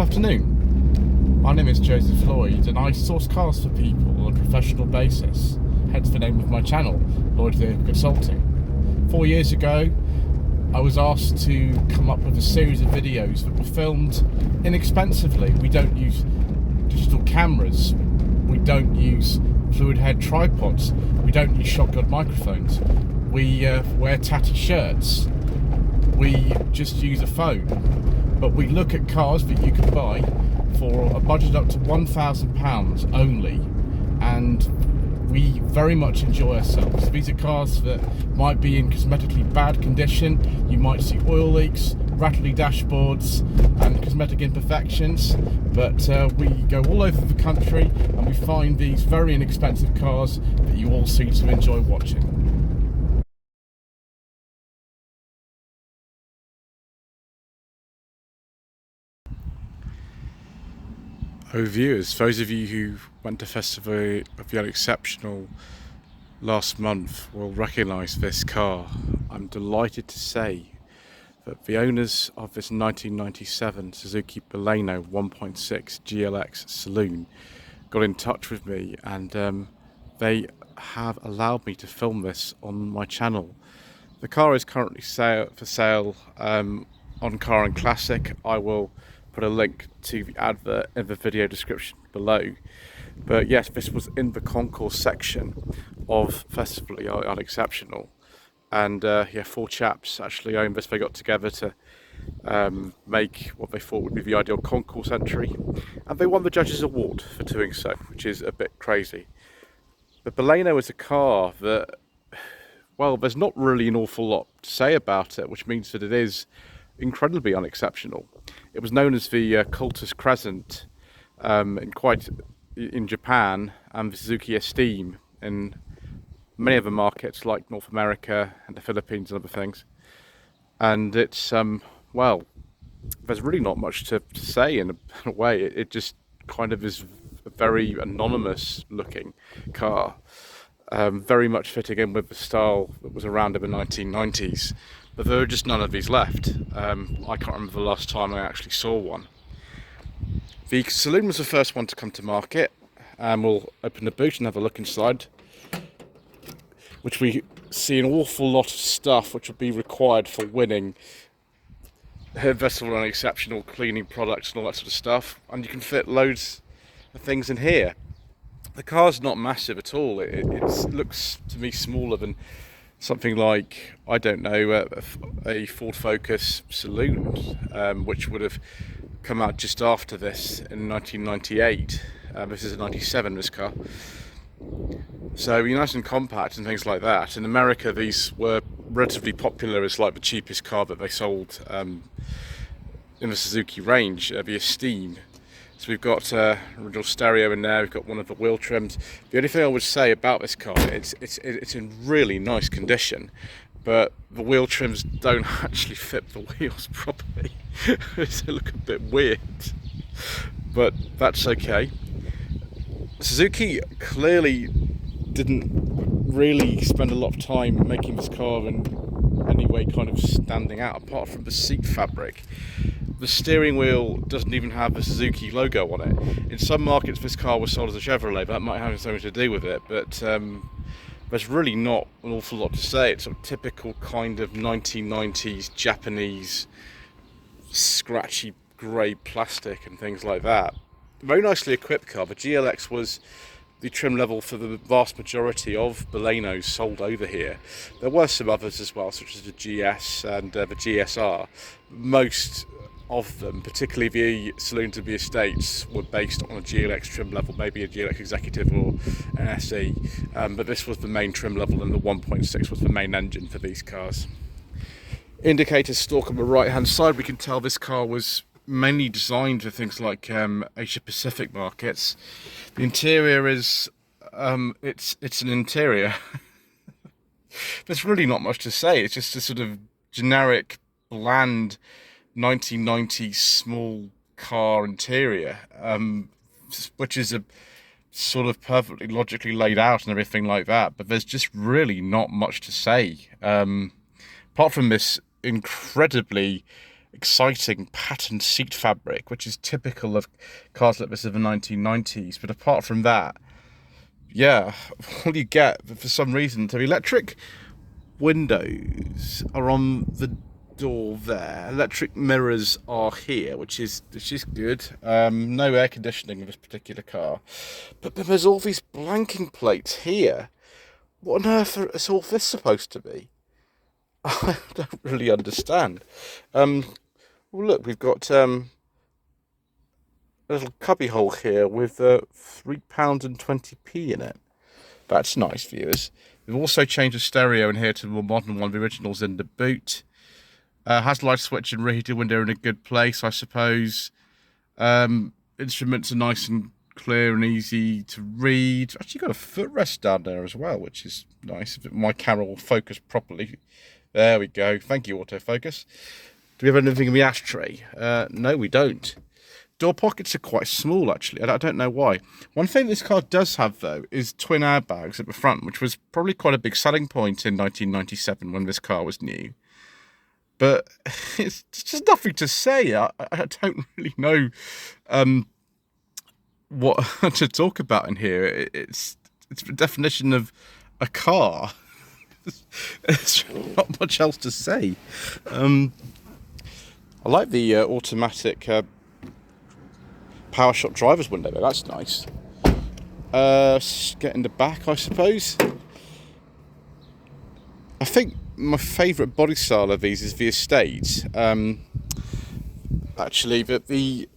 afternoon. My name is Joseph Lloyd and I source cars for people on a professional basis, hence the name of my channel, Lloyd Vehicle Consulting. 4 years ago, I was asked to come up with a series of videos that were filmed inexpensively. We don't use digital cameras, we don't use fluid head tripods, we don't use shotgun microphones, we wear tatty shirts, we just use a phone, but we look at cars that you can buy for a budget up to £1,000 only, and we very much enjoy ourselves. These are cars that might be in cosmetically bad condition. You might see oil leaks, rattly dashboards and cosmetic imperfections, but we go all over the country and we find these very inexpensive cars that you all seem to enjoy watching. Oh viewers, those of you who went to Festival of the Unexceptional last month will recognise this car. I'm delighted to say that the owners of this 1997 Suzuki Baleno 1.6 GLX Saloon got in touch with me, and they have allowed me to film this on my channel. The car is currently for sale on Car and Classic. I will put a link to the advert in the video description below. But yes, this was in the concourse section of Festival Unexceptional, and yeah, 4 chaps actually owned this. They got together to make what they thought would be the ideal concourse entry, and they won the judges award for doing so, which is a bit crazy. The Baleno is a car that, well, there's not really an awful lot to say about it, which means that it is incredibly unexceptional. It was known as the Cultus Crescent in Japan, and the Suzuki Esteem in many other markets like North America and the Philippines and other things. And it's well, there's really not much to say in a way. It just kind of is a very anonymous looking car, very much fitting in with the style that was around in the 1990s. But there are just none of these left. I can't remember the last time I actually saw one. The Saloon was the first one to come to market, and we'll open the boot and have a look inside, which we see an awful lot of stuff which would be required for winning Festival Unexceptional, cleaning products and all that sort of stuff, and you can fit loads of things in here. The car's not massive at all. It looks to me smaller than something like, I don't know, a Ford Focus Saloon, which would have come out just after this in 1998. This is a 97, this car. So it'd be nice and compact and things like that. In America, these were relatively popular as like the cheapest car that they sold in the Suzuki range, the Esteem. So we've got original stereo in there, we've got one of the wheel trims. The only thing I would say about this car, it's in really nice condition, but the wheel trims don't actually fit the wheels properly. They look a bit weird, but that's okay. Suzuki clearly didn't really spend a lot of time making this car in any way kind of standing out, apart from the seat fabric. The steering wheel doesn't even have the Suzuki logo on it. In some markets this car was sold as a Chevrolet, but that might have something to do with it, but there's really not an awful lot to say. It's sort of typical kind of 1990s Japanese scratchy grey plastic and things like that. Very nicely equipped car. The GLX was the trim level for the vast majority of Balenos sold over here. There were some others as well, such as the GS and the GSR. Most of them, particularly the Saloons of the Estates, were based on a GLX trim level, maybe a GLX Executive or an SE, but this was the main trim level, and the 1.6 was the main engine for these cars. Indicators stalk on the right hand side. We can tell this car was mainly designed for things like Asia Pacific markets. The interior is it's an interior. There's really not much to say. It's just a sort of generic, bland 1990s small car interior, which is a sort of perfectly logically laid out and everything like that, but there's just really not much to say, apart from this incredibly exciting patterned seat fabric, which is typical of cars like this of the 1990s. But apart from that, yeah, all you get, for some reason, the electric windows are on the door there. Electric mirrors are here, which is good. No air conditioning in this particular car, but there's all these blanking plates here. What on earth is all this supposed to be? I don't really understand. Well, look, we've got a little cubby hole here with £3.20 in it. That's nice, viewers. We've also changed the stereo in here to the more modern one. The original's in the boot. Has light switch and rear heated window in a good place, I suppose. Instruments are nice and clear and easy to read. Actually got a footrest down there as well, which is nice. If my camera will focus properly. There we go. Thank you, autofocus. Do we have anything in the ashtray? No, we don't. Door pockets are quite small, actually. I don't know why. One thing this car does have, though, is twin airbags at the front, which was probably quite a big selling point in 1997 when this car was new. But it's just nothing to say. I don't really know what to talk about in here. It's the definition of a car. There's not much else to say. I like the automatic power shop driver's window though. That's nice. Get in the back, I suppose. I think my favourite body style of these is the Estate. Actually, but the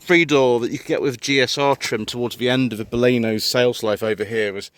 three-door that you can get with GSR trim towards the end of the Baleno's sales life over here was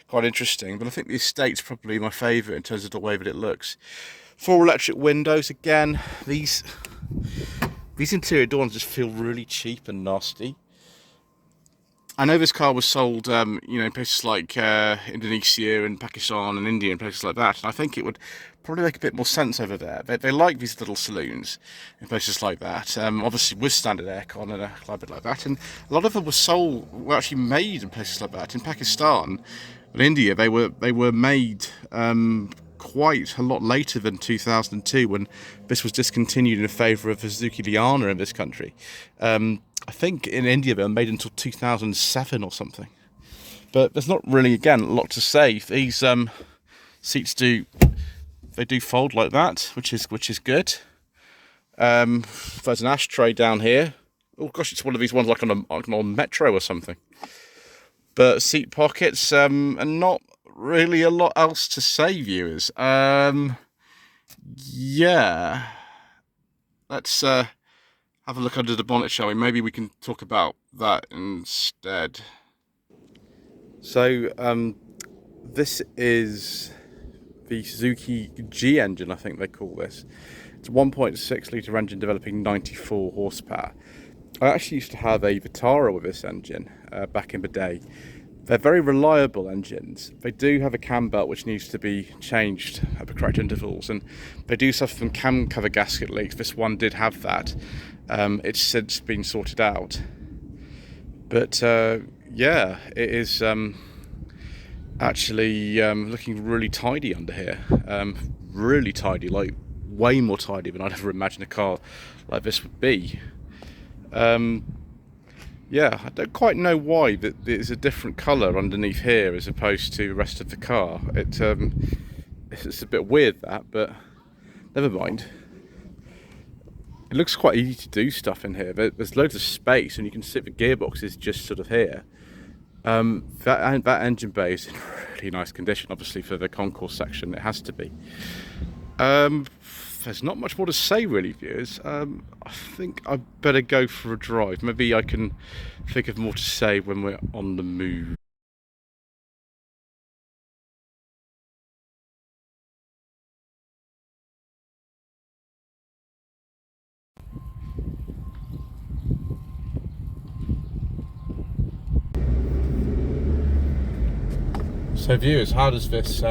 quite interesting. But I think the Estate's probably my favourite in terms of the way that it looks. 4 electric windows again. These interior doors just feel really cheap and nasty. I know this car was sold, in places like Indonesia and Pakistan and India and places like that. And I think it would probably make a bit more sense over there. They like these little saloons in places like that. Obviously with standard aircon and a bit like that. And a lot of them were actually made in places like that. In Pakistan and India, they were made quite a lot later than 2002, when this was discontinued in favour of the Suzuki Baleno in this country. I think in India they were made until 2007 or something. But there's not really, again, a lot to say. These seats do fold like that, which is good. There's an ashtray down here. Oh gosh, it's one of these ones like on a metro or something. But seat pockets, and not really a lot else to say, viewers. Yeah. Let's have a look under the bonnet, shall we? Maybe we can talk about that instead. So, this is the Suzuki G engine, I think they call this. It's a 1.6 litre engine developing 94 horsepower. I actually used to have a Vitara with this engine back in the day. They're very reliable engines. They do have a cam belt which needs to be changed at the correct intervals, and they do suffer from cam cover gasket leaks. This one did have that. It's since been sorted out. But yeah, it is actually looking really tidy under here. Really tidy, like way more tidy than I'd ever imagined a car like this would be. Yeah, I don't quite know why that there's a different colour underneath here as opposed to the rest of the car. It's a bit weird, that, but never mind. It looks quite easy to do stuff in here. There's loads of space, and you can sit the gearboxes just sort of here. That engine bay is in really nice condition, obviously for the concourse section. It has to be. There's not much more to say, really, viewers. I think I better go for a drive. Maybe I can think of more to say when we're on the move. So, viewers, how does this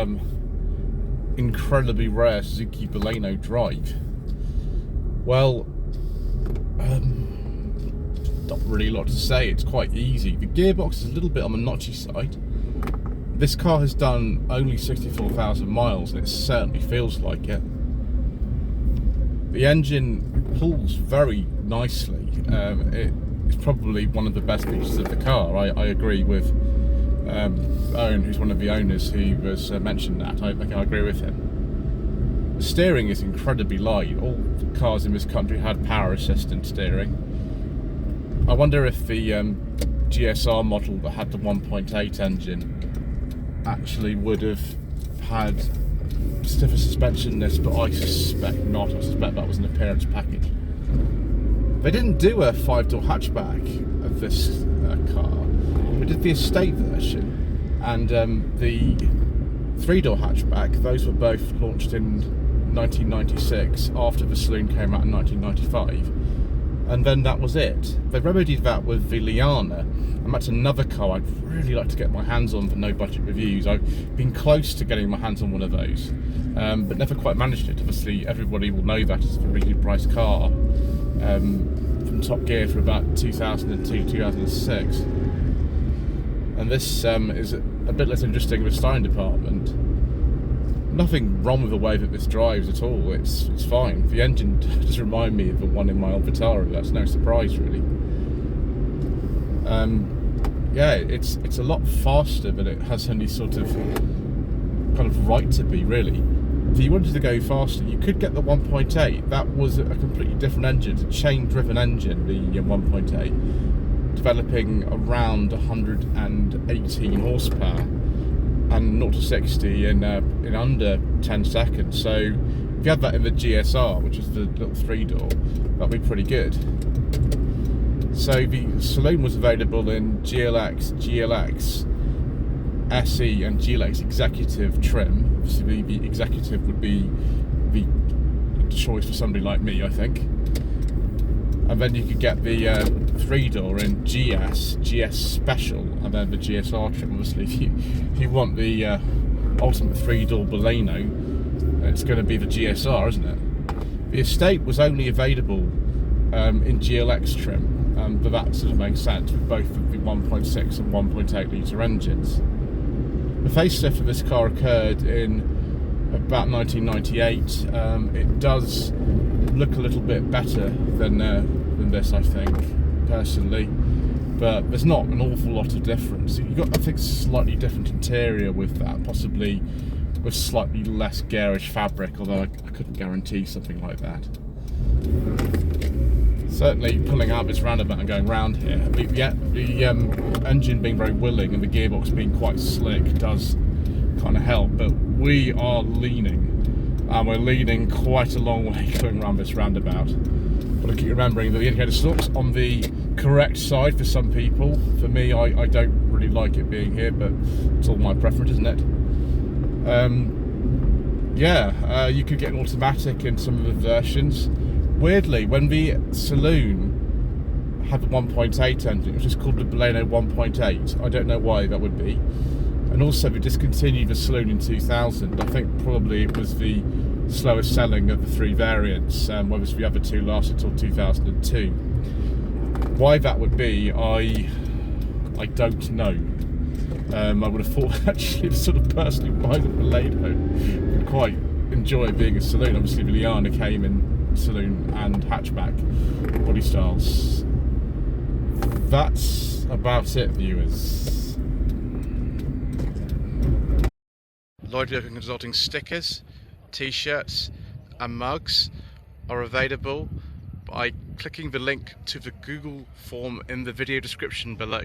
incredibly rare Suzuki Baleno drive? Well, not really a lot to say. It's quite easy. The gearbox is a little bit on the notchy side. This car has done only 64,000 miles, and it certainly feels like it. The engine pulls very nicely. It's probably one of the best features of the car. I agree with Owen, who's one of the owners, who was mentioned that. I agree with him. The steering is incredibly light. All cars in this country had power assistant steering. I wonder if the GSR model that had the 1.8 engine actually would have had stiffer suspension in this, but I suspect not. I suspect that was an appearance package. They didn't do a 5-door hatchback of this car. We did the estate version, and the 3-door hatchback. Those were both launched in 1996 after the Saloon came out in 1995, and then that was it. They remedied that with the Liana, and that's another car I'd really like to get my hands on for no budget reviews. I've been close to getting my hands on one of those, but never quite managed it. Obviously everybody will know that it's a really good priced car from Top Gear for about 2002 2006, and this is a bit less interesting with styling department. Nothing wrong with the way that this drives at all. It's fine. The engine does remind me of the one in my old Vitara. That's no surprise, really. Yeah, it's a lot faster than it has any sort of kind of right to be, really. If you wanted to go faster, you could get the 1.8. That was a completely different engine. It's a chain-driven engine, the 1.8, developing around 118 horsepower. And 0 to 60 in under 10 seconds. So if you had that in the GSR, which is the little 3-door, that'd be pretty good. So the Saloon was available in GLX, GLX SE and GLX Executive trim. Obviously the Executive would be the choice for somebody like me, I think. And then you could get the 3-door in GS Special, and then the GSR trim. Obviously, if you want the ultimate 3-door Baleno, it's going to be the GSR, isn't it? The Estate was only available in GLX trim, but that sort of makes sense with both of the 1.6 and 1.8 litre engines. The facelift of this car occurred in about 1998. It does look a little bit better than this, I think, personally, but there's not an awful lot of difference. You've got, I think, slightly different interior with that, possibly with slightly less garish fabric, although I couldn't guarantee something like that. Certainly pulling out this roundabout and going round here, the engine being very willing and the gearbox being quite slick does kind of help, but we are leaning, and we're leaning quite a long way going around this roundabout. But I keep remembering that the indicator stalk's on the correct side for some people. For me, I don't really like it being here, but it's all my preference, isn't it? Yeah, you could get an automatic in some of the versions. Weirdly, when the Saloon had the 1.8 engine, it was just called the Baleno 1.8. I don't know why that would be. And also, we discontinued the Saloon in 2000. I think probably it was the slowest selling of the 3 variants, whereas the other 2 lasted till 2002. Why that would be, I don't know. I would have thought actually the sort of person who buys a Baleno would quite enjoy being a Saloon. Obviously the Liana came in Saloon and hatchback body styles. That's about it, viewers. Lloyd Vehicle Consulting stickers, t-shirts and mugs are available by clicking the link to the Google form in the video description below.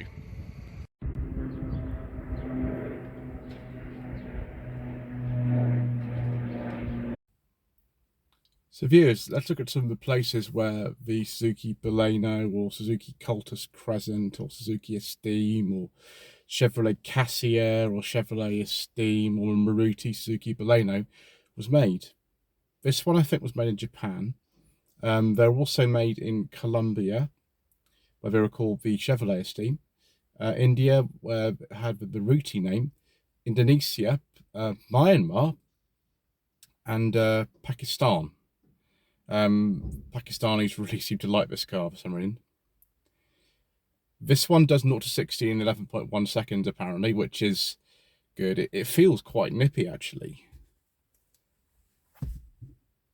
So viewers, let's look at some of the places where the Suzuki Baleno or Suzuki Cultus Crescent or Suzuki Esteem or Chevrolet Cassia or Chevrolet Esteem or Maruti Suzuki Baleno was made. This one I think was made in Japan. They're also made in Colombia, where they were called the Chevrolet Esteem. India, where it had the Maruti name. Indonesia, Myanmar, and Pakistan. Pakistanis really seem to like this car for some reason. This one does 0 to 60 in 11.1 seconds apparently, which is good. It feels quite nippy actually.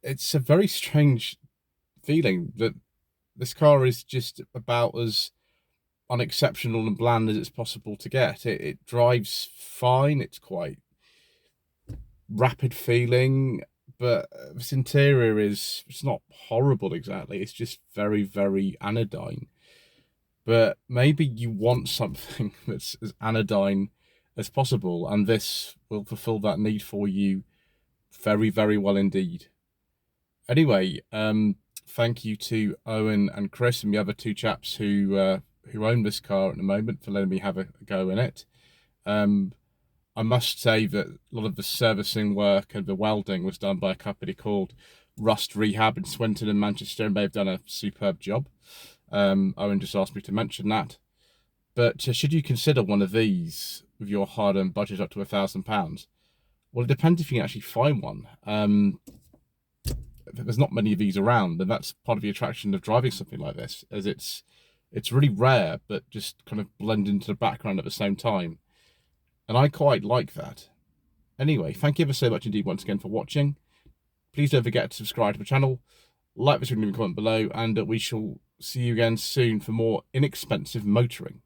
It's a very strange feeling that this car is just about as unexceptional and bland as it's possible to get. It drives fine. It's quite rapid feeling, but this interior it's not horrible exactly. It's just very, very anodyne. But maybe you want something that's as anodyne as possible, and this will fulfill that need for you very, very well indeed. Anyway, thank you to Owen and Chris and the other two chaps who own this car at the moment for letting me have a go in it. I must say that a lot of the servicing work and the welding was done by a company called Rust Rehab in Swinton and Manchester, and they've done a superb job. Owen just asked me to mention that. But should you consider one of these with your hard-earned budget up to £1,000? Well, it depends if you can actually find one. There's not many of these around, and that's part of the attraction of driving something like this, as it's really rare, but just kind of blend into the background at the same time. And I quite like that. Anyway, thank you ever so much indeed once again for watching. Please don't forget to subscribe to the channel, like this video and comment below, and we shall see you again soon for more inexpensive motoring.